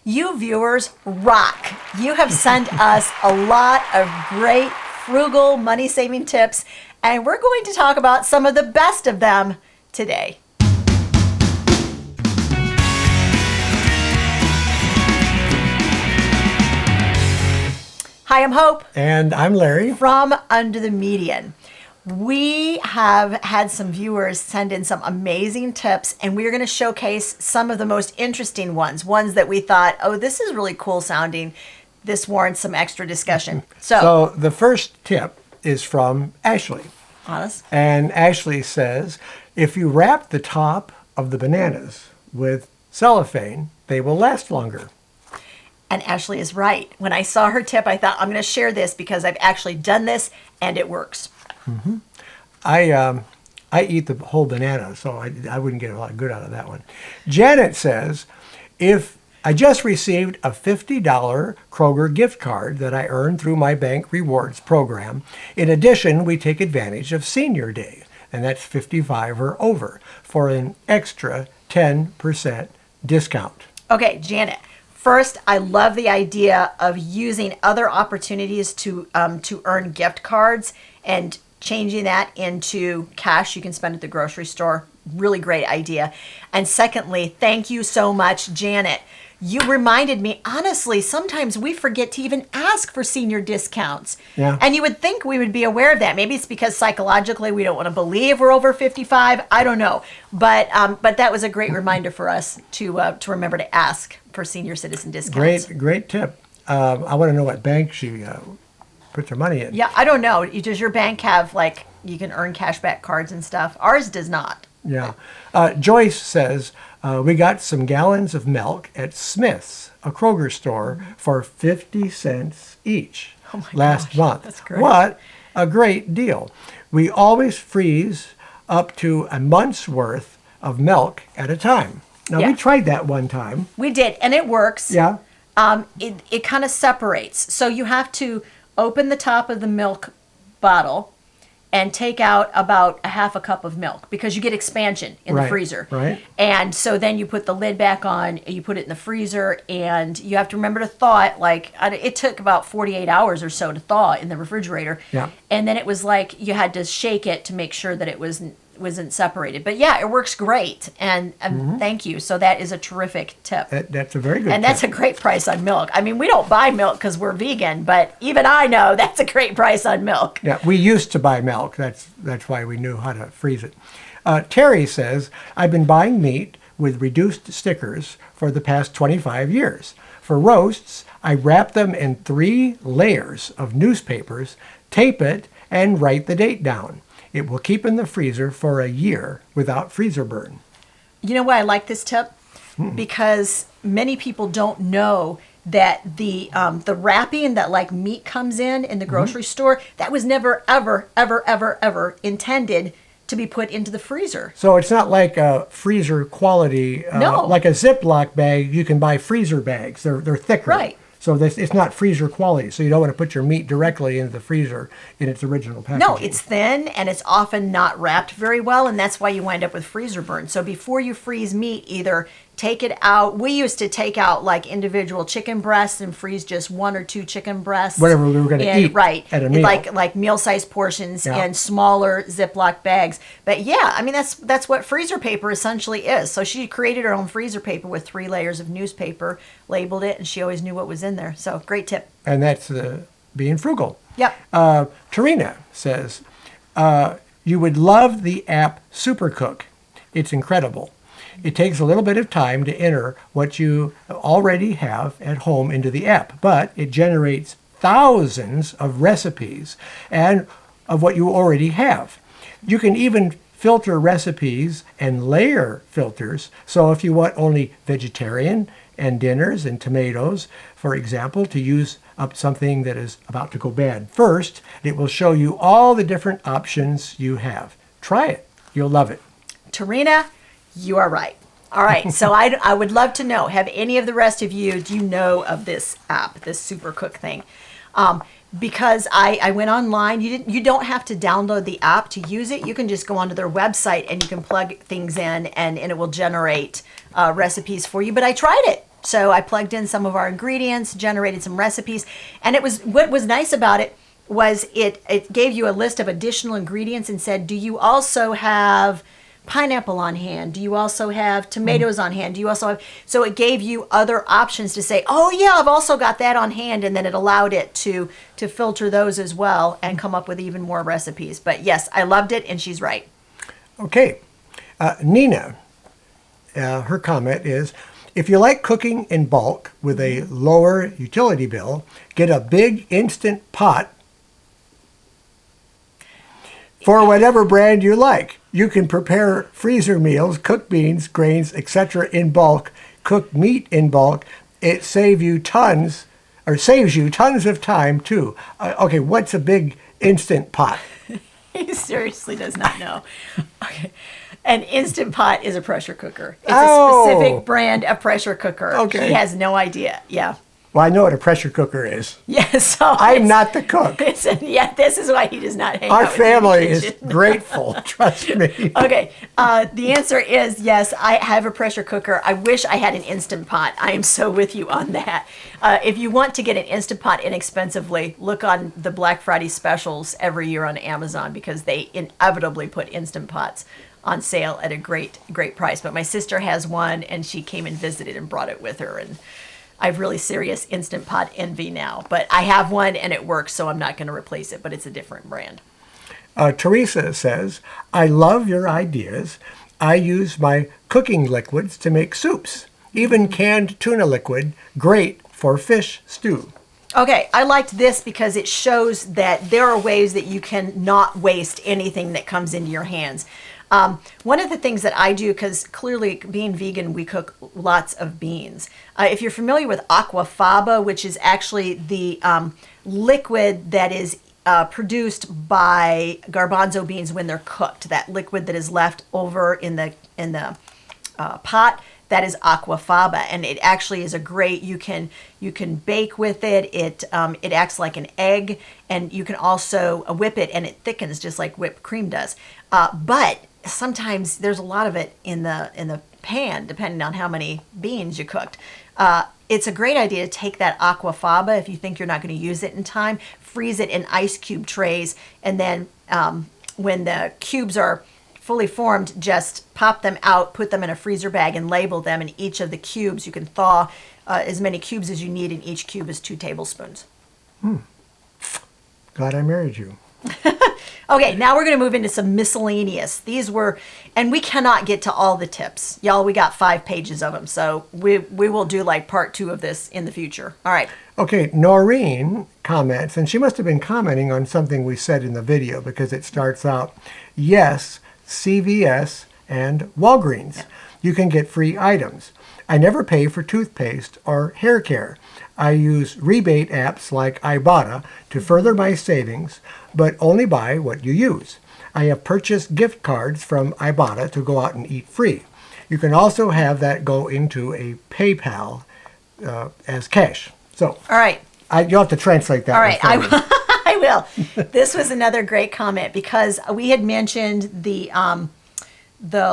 You viewers rock. You have sent us a lot of great frugal money-saving tips, and we're going to talk about some of the best of them today. Hi, I'm Hope. And I'm Larry. From Under the Median. We have had some viewers send in some amazing tips, and we're going to showcase some of the most interesting ones that we thought, oh, this is really cool sounding. This warrants some extra discussion. So the first tip is from Ashley. Honest? And Ashley says, if you wrap the top of the bananas with cellophane, they will last longer. And Ashley is right. When I saw her tip, I thought, I'm going to share this because I've actually done this, and it works. Mm-hmm. I eat the whole banana, so I wouldn't get a lot of good out of that one. Janet says, if I just received a $50 Kroger gift card that I earned through my bank rewards program. In addition, we take advantage of Senior Day, and that's 55 or over, for an extra 10% discount. Okay, Janet. First, I love the idea of using other opportunities to earn gift cards and changing that into cash you can spend at the grocery store. Really great idea. And secondly, thank you so much, Janet. You reminded me, honestly, sometimes we forget to even ask for senior discounts. Yeah. And you would think we would be aware of that. Maybe it's because psychologically we don't want to believe we're over 55. I don't know. But that was a great reminder for us to remember to ask for senior citizen discounts. Great tip. I want to know what bank she puts her money in. Yeah, I don't know. Does your bank have, like, you can earn cashback cards and stuff? Ours does not. Yeah. Joyce says, we got some gallons of milk at Smith's, a Kroger store, for 50 cents each last month. That's great. What a great deal. We always freeze up to a month's worth of milk at a time. Now, Yeah. we tried that one time. We did, and it works. Yeah. It kind of separates. So you have to open the top of the milk bottle and take out about a half a cup of milk because you get expansion in the freezer. Right. And so then you put the lid back on, you put it in the freezer, and you have to remember to thaw it. Like, it took about 48 hours or so to thaw in the refrigerator. Yeah. And then it was like you had to shake it to make sure that it wasn't separated. But yeah, it works great. And thank you. So that is a terrific tip. That's a very good And tip. that's a great price on milk. I mean, we don't buy milk because we're vegan, but even I know that's a great price on milk. Yeah, we used to buy milk. That's why we knew how to freeze it. Terry says, I've been buying meat with reduced stickers for the past 25 years. For roasts, I wrap them in 3 layers of newspapers, tape it, and write the date down. It will keep in the freezer for a year without freezer burn. You know why I like this tip? Because many people don't know that the wrapping that like meat comes in the grocery store, that was never, ever, ever, ever, ever intended to be put into the freezer. So it's not like a freezer quality, No. like a Ziploc bag. You can buy freezer bags. They're thicker. Right. So it's not freezer quality. So you don't want to put your meat directly into the freezer in its original packaging. No, it's thin and it's often not wrapped very well, and that's why you wind up with freezer burn. So before you freeze meat, either take it out. We used to take out like individual chicken breasts and freeze just 1 or 2 chicken breasts. Whatever we were going to eat at a meal. Like meal-sized portions in smaller Ziploc bags. But yeah, I mean, that's what freezer paper essentially is. So she created her own freezer paper with 3 layers of newspaper, labeled it, and she always knew what was in there. So great tip. And that's being frugal. Yep. Tarina says, you would love the app Supercook. It's incredible. It takes a little bit of time to enter what you already have at home into the app, but it generates thousands of recipes and of what you already have. You can even filter recipes and layer filters. So if you want only vegetarian and dinners and tomatoes, for example, to use up something that is about to go bad first, it will show you all the different options you have. Try it. You'll love it. Tarina, you are right. All right, so I would love to know, have any of the rest of you, do you know of this app, this Supercook thing? Because I went online, you don't have to download the app to use it. You can just go onto their website and you can plug things in and it will generate recipes for you. But I tried it. So I plugged in some of our ingredients, generated some recipes, and what was nice about it was it gave you a list of additional ingredients and said, do you also have pineapple on hand? Do you also have tomatoes on hand? Do you also have, so it gave you other options to say, oh yeah, I've also got that on hand, and then it allowed it to filter those as well and come up with even more recipes. But yes, I loved it, and she's right. Okay. Nina, her comment is, if you like cooking in bulk with a lower utility bill, get a big instant pot for whatever brand you like. You can prepare freezer meals, cook beans, grains, etc. in bulk, cook meat in bulk. It saves you tons of time too. Okay, what's a big instant pot? He seriously does not know. Okay. An Instant Pot is a pressure cooker. It's Oh. a specific brand of pressure cooker. Okay. He has no idea. Yeah. Well, I know what a pressure cooker is. Yeah, so I'm not the cook. Yeah, this is why he does not hang Our out with me in the family is kitchen. grateful, trust me. Okay, the answer is yes, I have a pressure cooker. I wish I had an Instant Pot. I am so with you on that. If you want to get an Instant Pot inexpensively, look on the Black Friday specials every year on Amazon, because they inevitably put Instant Pots on sale at a great price. But my sister has one, and she came and visited and brought it with her, and I have really serious Instant Pot envy now. But I have one and it works, so I'm not going to replace it, but it's a different brand. Teresa says, I love your ideas. I use my cooking liquids to make soups. Even canned tuna liquid, great for fish stew. Okay, I liked this because it shows that there are ways that you can not waste anything that comes into your hands. One of the things that I do, because clearly being vegan, we cook lots of beans. If you're familiar with aquafaba, which is actually the liquid that is produced by garbanzo beans when they're cooked, that liquid that is left over in the pot, that is aquafaba, and it actually is a great. You can bake with it. It acts like an egg, and you can also whip it, and it thickens just like whipped cream does. But sometimes there's a lot of it in the pan, depending on how many beans you cooked. It's a great idea to take that aquafaba if you think you're not going to use it in time, freeze it in ice cube trays, and then when the cubes are fully formed, just pop them out, put them in a freezer bag, and label them. And each of the cubes, you can thaw as many cubes as you need, and each cube is 2 tablespoons. Glad I married you. Okay, now we're going to move into some miscellaneous. These were, and we cannot get to all the tips. Y'all, we got 5 pages of them, so we will do like part 2 of this in the future. All right. Okay, Noreen comments, and she must have been commenting on something we said in the video, because it starts out, yes, CVS and Walgreens. You can get free items. I never pay for toothpaste or hair care. I use rebate apps like Ibotta to further my savings, but only buy what you use. I have purchased gift cards from Ibotta to go out and eat free. You can also have that go into a PayPal as cash. So, All right. you'll have to translate that. All right, one for me. I will. This was another great comment, because we had mentioned the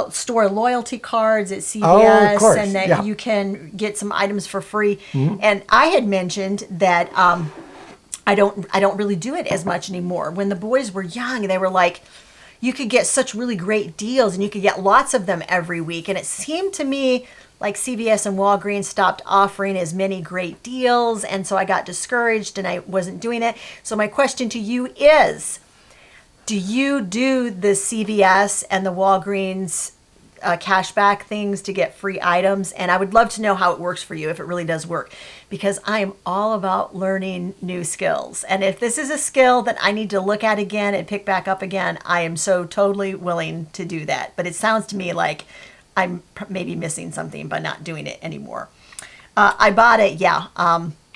store loyalty cards at CVS, Oh, of course, and that yeah. you can get some items for free. And I had mentioned that I don't really do it as much anymore. When the boys were young, they were like, you could get such really great deals, and you could get lots of them every week. And it seemed to me like CVS and Walgreens stopped offering as many great deals, and so I got discouraged and I wasn't doing it. So my question to you is, do you do the CVS and the Walgreens cashback things to get free items? And I would love to know how it works for you, if it really does work, because I am all about learning new skills. And if this is a skill that I need to look at again and pick back up again, I am so totally willing to do that. But it sounds to me like I'm maybe missing something by not doing it anymore. Ibotta, yeah.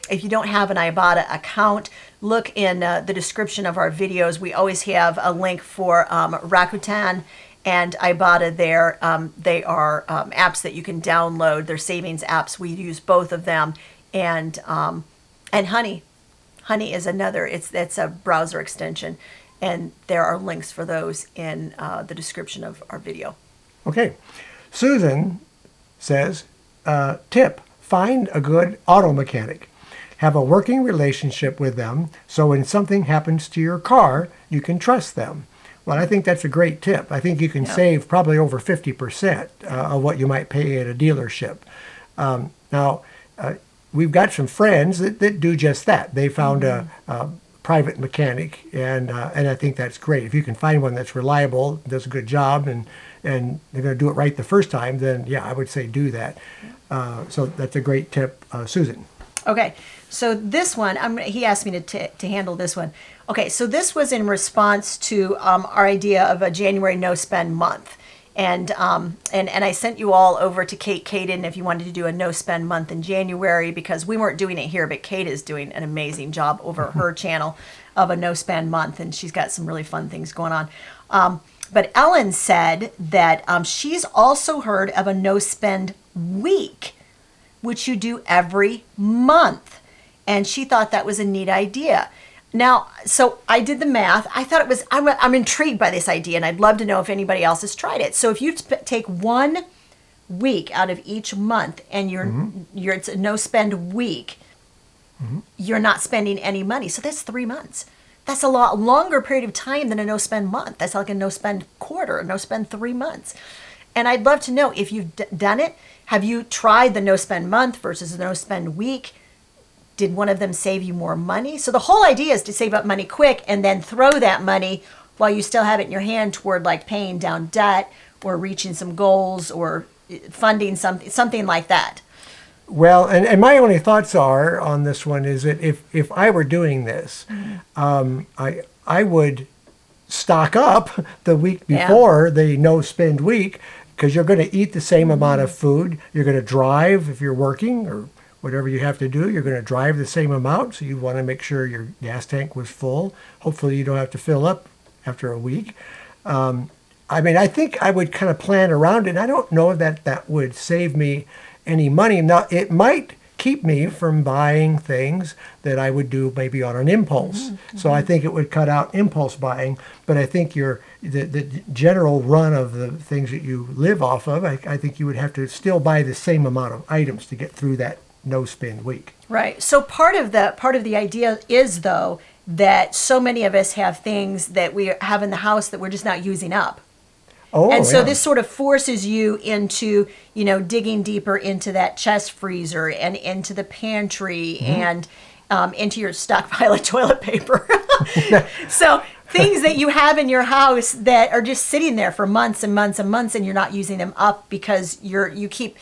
If you don't have an Ibotta account, look in the description of our videos. We always have a link for Rakuten and Ibotta there. They are apps that you can download. They're savings apps. We use both of them. And Honey. Honey is another. It's a browser extension. And there are links for those in the description of our video. Okay. Susan says, tip, find a good auto mechanic. Have a working relationship with them so when something happens to your car, you can trust them. Well, I think that's a great tip. I think you can save probably over 50% of what you might pay at a dealership. Now, we've got some friends that do just that. They found a private mechanic, and I think that's great. If you can find one that's reliable, does a good job, and they're going to do it right the first time, then yeah, I would say do that. So that's a great tip, Susan. Okay, so this one, he asked me to handle this one. Okay, so this was in response to our idea of a January no spend month. And I sent you all over to Kate Caden if you wanted to do a no spend month in January, because we weren't doing it here, but Kate is doing an amazing job over her channel of a no spend month, and she's got some really fun things going on. But Ellen said that she's also heard of a no spend week, which you do every month, and she thought that was a neat idea. Now, so I did the math. I thought it was, I'm intrigued by this idea, and I'd love to know if anybody else has tried it. So if you take 1 week out of each month and it's a no spend week, you're not spending any money. So that's 3 months. That's a lot longer period of time than a no spend month. That's like a no spend quarter, a no spend 3 months. And I'd love to know if you've done it. Have you tried the no spend month versus the no spend week? Did one of them save you more money? So the whole idea is to save up money quick and then throw that money while you still have it in your hand toward like paying down debt or reaching some goals or funding something like that. Well, and my only thoughts are on this one is that if I were doing this, I would stock up the week before the no spend week, because you're going to eat the same amount of food. You're going to drive if you're working or whatever you have to do. You're going to drive the same amount, so you want to make sure your gas tank was full. Hopefully you don't have to fill up after a week. I mean, I think I would kind of plan around it. And I don't know that that would save me any money. Now, it might keep me from buying things that I would do maybe on an impulse. So I think it would cut out impulse buying. But I think the general run of the things that you live off of, I think you would have to still buy the same amount of items to get through that no spend week. Right. So part of the idea is, though, that so many of us have things that we have in the house that we're just not using up. Oh, and so yeah. this sort of forces you into, digging deeper into that chest freezer and into the pantry and into your stockpile of toilet paper. So things that you have in your house that are just sitting there for months and months and months, and you're not using them up because you keep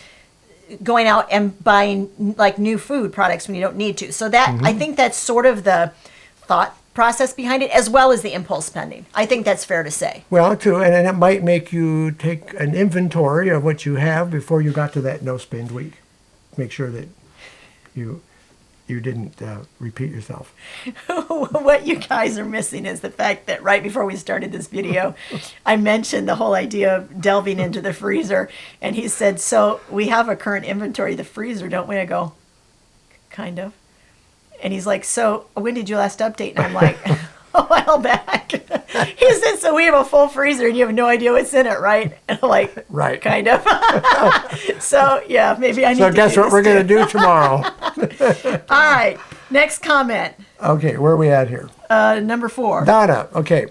going out and buying like new food products when you don't need to. So that I think that's sort of the thought process behind it, as well as the impulse spending. I think that's fair to say. Well, too, and it might make you take an inventory of what you have before you got to that no spend week. Make sure that you didn't repeat yourself. What you guys are missing is the fact that right before we started this video, I mentioned the whole idea of delving into the freezer, and he said, "So we have a current inventory of the freezer, don't we?" I go, "Kind of." And he's like, "So when did you last update?" And I'm like, "A while back." He said, "So we have a full freezer and you have no idea what's in it, right?" And I'm like, Right. Kind of. So yeah, maybe I need to So guess do what we're going to do tomorrow? All right, next comment. Okay, where are we at here? Number 4. Donna, okay.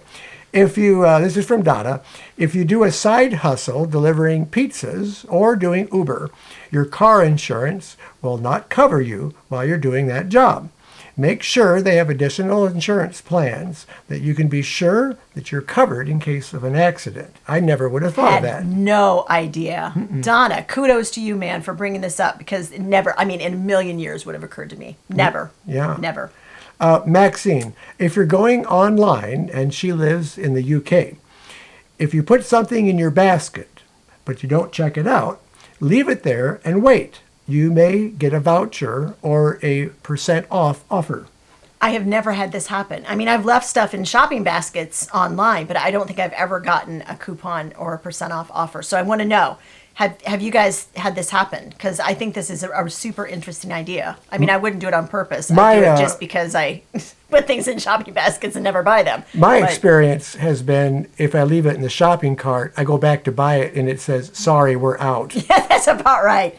If you, this is from Donna, if you do a side hustle delivering pizzas or doing Uber, your car insurance will not cover you while you're doing that job. Make sure they have additional insurance plans that you can be sure that you're covered in case of an accident. I never would have thought of that. No idea. Donna, kudos to you, man, for bringing this up, because it never, in a million years would have occurred to me. Never. Yeah. Never. Maxine, if you're going online, and she lives in the UK, if you put something in your basket, but you don't check it out, leave it there and wait. You may get a voucher or a % off offer. I have never had this happen. I've left stuff in shopping baskets online, but I don't think I've ever gotten a coupon or a % off offer. So I want to know, Have you guys had this happen? Because I think this is a super interesting idea. I mean, I wouldn't do it on purpose. I do it just because I put things in shopping baskets and never buy them. My But- experience has been if I leave it in the shopping cart, I go back to buy it and it says, sorry, we're out. That's about right.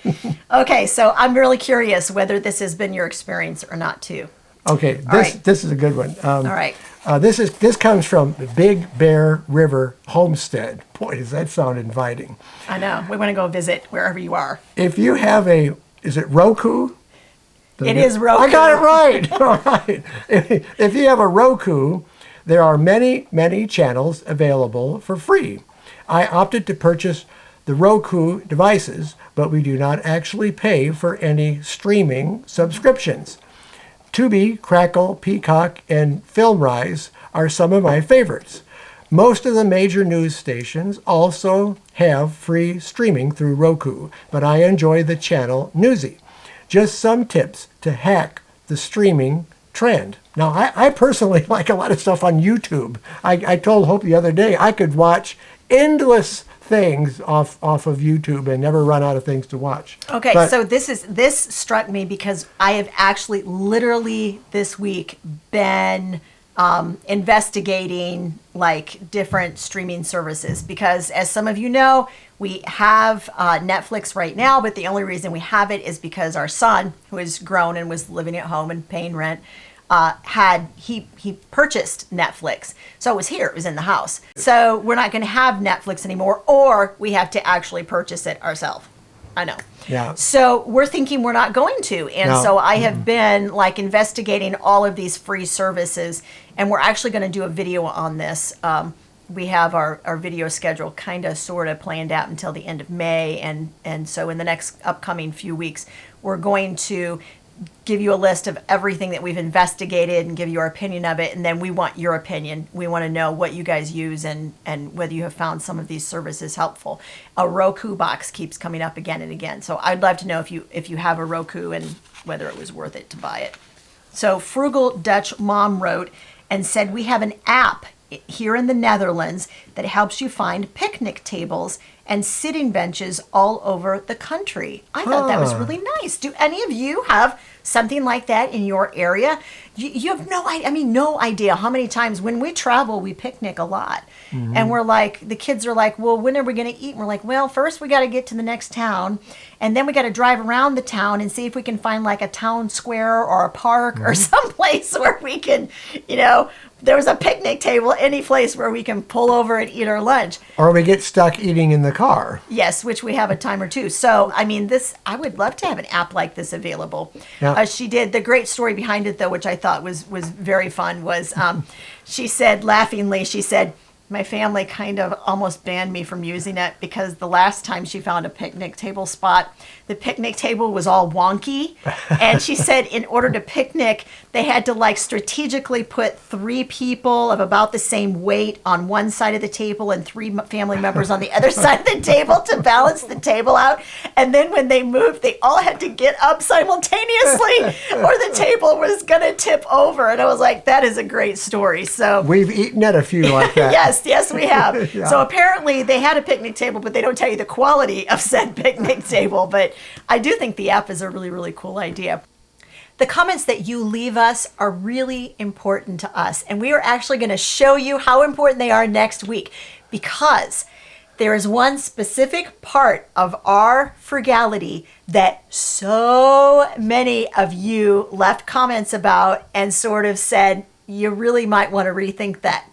Okay, so I'm really curious whether this has been your experience or not too. Okay, right. this is a good one. All right. This comes from the Big Bear River Homestead. Boy, does that sound inviting. I know. We want to go visit wherever you are. If you have is it Roku? It is Roku. I got it right. All right. If you have a Roku, there are many, many channels available for free. I opted to purchase the Roku devices, but we do not actually pay for any streaming subscriptions. Tubi, Crackle, Peacock, and FilmRise are some of my favorites. Most of the major news stations also have free streaming through Roku, but I enjoy the channel Newsy. Just some tips to hack the streaming trend. Now, I personally like a lot of stuff on YouTube. I told Hope the other day I could watch endless things off of YouTube and never run out of things to watch. Okay, But- so this struck me because I have actually literally this week been investigating like different streaming services because as some of you know, we have Netflix right now, but the only reason we have it is because our son, who is grown and was living at home and paying rent, he purchased Netflix. So it was here, it was in the house. So we're not going to have Netflix anymore, or we have to actually purchase it ourselves. I know. Yeah. So we're thinking we're not going to. And No. so I have been like investigating all of these free services, and we're actually going to do a video on this. We have our video schedule kind of sort of planned out until the end of May. And so in the next upcoming few weeks, we're going to give you a list of everything that we've investigated and give you our opinion of it. And then we want your opinion. We want to know what you guys use and whether you have found some of these services helpful. A Roku box keeps coming up again and again. So I'd love to know if you have a Roku and whether it was worth it to buy it. So Frugal Dutch Mom wrote and said, we have an app here in the Netherlands that helps you find picnic tables and sitting benches all over the country. I thought that was really nice. Do any of you have something like that in your area? You have no idea. I mean, no idea how many times when we travel, we picnic a lot. Mm-hmm. And we're like, the kids are like, well, when are we going to eat? And we're like, well, first we got to get to the next town. And then we got to drive around the town and see if we can find like a town square or a park or someplace where we can, there was a picnic table, any place where we can pull over and eat our lunch. Or we get stuck eating in the car. Yes, which we have a time or two. So, I mean, I would love to have an app like this available. Yeah. She did. The great story behind it, though, which I thought was very fun, was she said, laughingly, she said, my family kind of almost banned me from using it because the last time she found a picnic table spot, the picnic table was all wonky. And she said in order to picnic, they had to like strategically put 3 people of about the same weight on one side of the table and 3 family members on the other side of the table to balance the table out. And then when they moved, they all had to get up simultaneously or the table was going to tip over. And I was like, that is a great story. So We've eaten at a few like that. Yes, we have. Yeah. So apparently they had a picnic table, but they don't tell you the quality of said picnic table. But I do think the app is a really, really cool idea. The comments that you leave us are really important to us. And we are actually going to show you how important they are next week because there is one specific part of our frugality that so many of you left comments about and sort of said, you really might want to rethink that.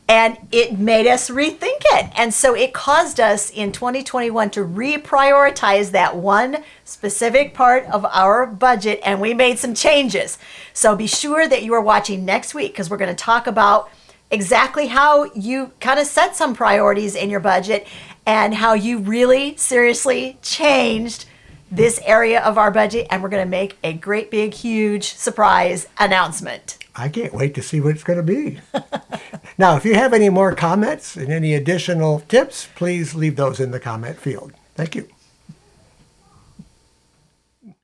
And it made us rethink it. And so it caused us in 2021 to reprioritize that one specific part of our budget, and we made some changes. So be sure that you are watching next week because we're going to talk about exactly how you kind of set some priorities in your budget and how you really seriously changed this area of our budget. And we're going to make a great, big, huge surprise announcement. I can't wait to see what it's going to be. Now, if you have any more comments and any additional tips, please leave those in the comment field. Thank you.